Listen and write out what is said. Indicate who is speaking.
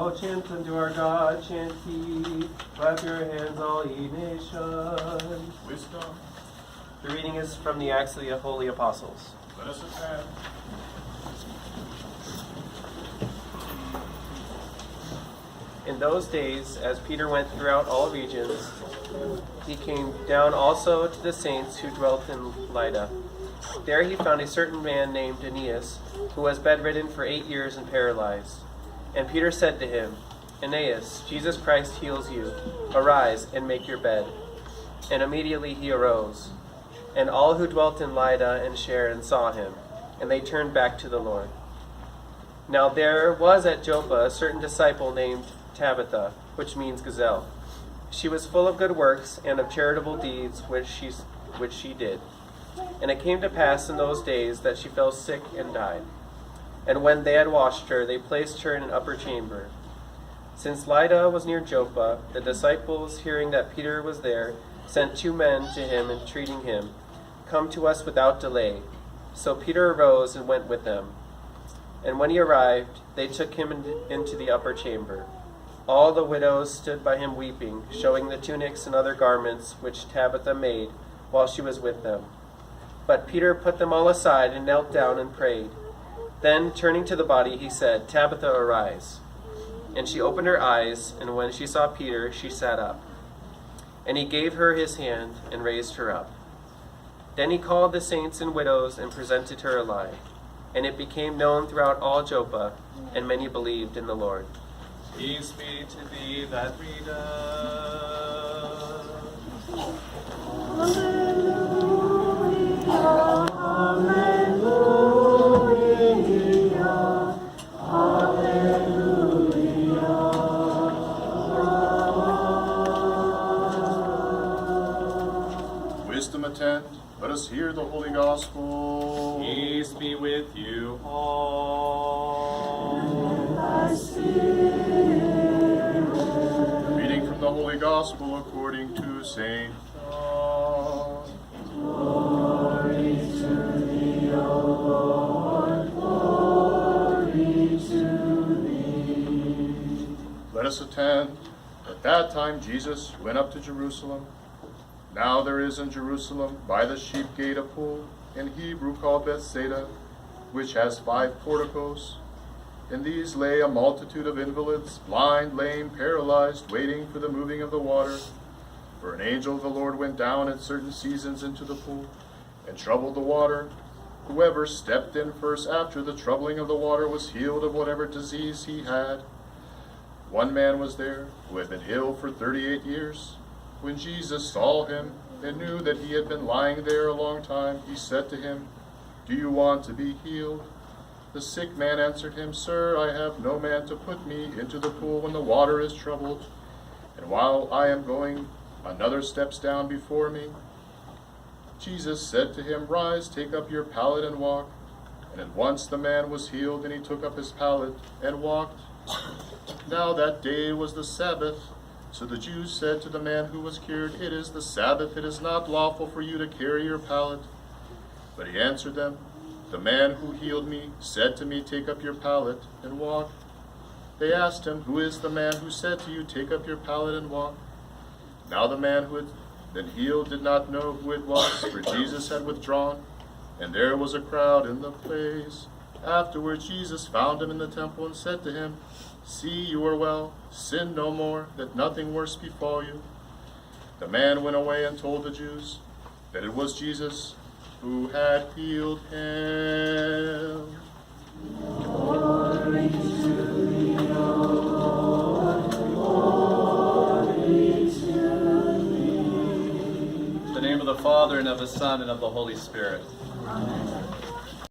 Speaker 1: Oh, chant unto our God, chant ye, clap your hands, all ye nations.
Speaker 2: Wisdom.
Speaker 1: The reading is from the Acts of the Holy Apostles.
Speaker 2: Let us attend.
Speaker 1: In those days, as Peter went throughout all regions, he came down also to the saints who dwelt in Lydda. There he found a certain man named Aeneas, who was bedridden for 8 years and paralyzed. And Peter said to him, Aeneas, Jesus Christ heals you. Arise and make your bed. And immediately he arose. And all who dwelt in Lydda and Sharon saw him, and they turned back to the Lord. Now there was at Joppa a certain disciple named Tabitha, which means gazelle. She was full of good works and of charitable deeds which she did. And it came to pass in those days that she fell sick and died. And when they had washed her, they placed her in an upper chamber. Since Lydda was near Joppa, the disciples, hearing that Peter was there, sent 2 men to him, entreating him, Come to us without delay. So Peter arose and went with them. And when he arrived, they took him into the upper chamber. All the widows stood by him weeping, showing the tunics and other garments which Tabitha made while she was with them. But Peter put them all aside and knelt down and prayed. Then, turning to the body, he said, Tabitha, arise. And she opened her eyes, and when she saw Peter, she sat up. And he gave her his hand and raised her up. Then he called the saints and widows and presented her alive. And it became known throughout all Joppa, and many believed in the Lord.
Speaker 2: Peace be to thee that readeth. Wisdom attend. Let us hear the Holy Gospel.
Speaker 1: Peace be with you all.
Speaker 2: Reading from the Holy Gospel according to St. John.
Speaker 3: Glory to thee, O Lord, glory to thee.
Speaker 2: Let us attend. At that time Jesus went up to Jerusalem. Now there is in Jerusalem by the sheep gate a pool, in Hebrew called Bethsaida, which has 5 porticos. In these lay a multitude of invalids, blind, lame, paralyzed, waiting for the moving of the water. For an angel of the Lord went down at certain seasons into the pool, and troubled the water. Whoever stepped in first after the troubling of the water was healed of whatever disease he had. One man was there who had been ill for 38 years. When Jesus saw him and knew that he had been lying there a long time, he said to him, Do you want to be healed? The sick man answered him, Sir, I have no man to put me into the pool when the water is troubled. And while I am going, another steps down before me. Jesus said to him, Rise, take up your pallet and walk. And at once the man was healed, and he took up his pallet and walked. Now that day was the Sabbath. So the Jews said to the man who was cured, It is the Sabbath, it is not lawful for you to carry your pallet. But he answered them, The man who healed me said to me, Take up your pallet and walk. They asked him, Who is the man who said to you, Take up your pallet and walk? Now the man who had been healed did not know who it was, for Jesus had withdrawn, and there was a crowd in the place. Afterward Jesus found him in the temple and said to him, See, you are well. Sin no more, that nothing worse befall you. The man went away and told the Jews that it was Jesus who had healed him.
Speaker 3: Glory to thee, O Lord, glory to thee.
Speaker 4: In the name of the Father, and of the Son, and of the Holy Spirit.
Speaker 3: Amen.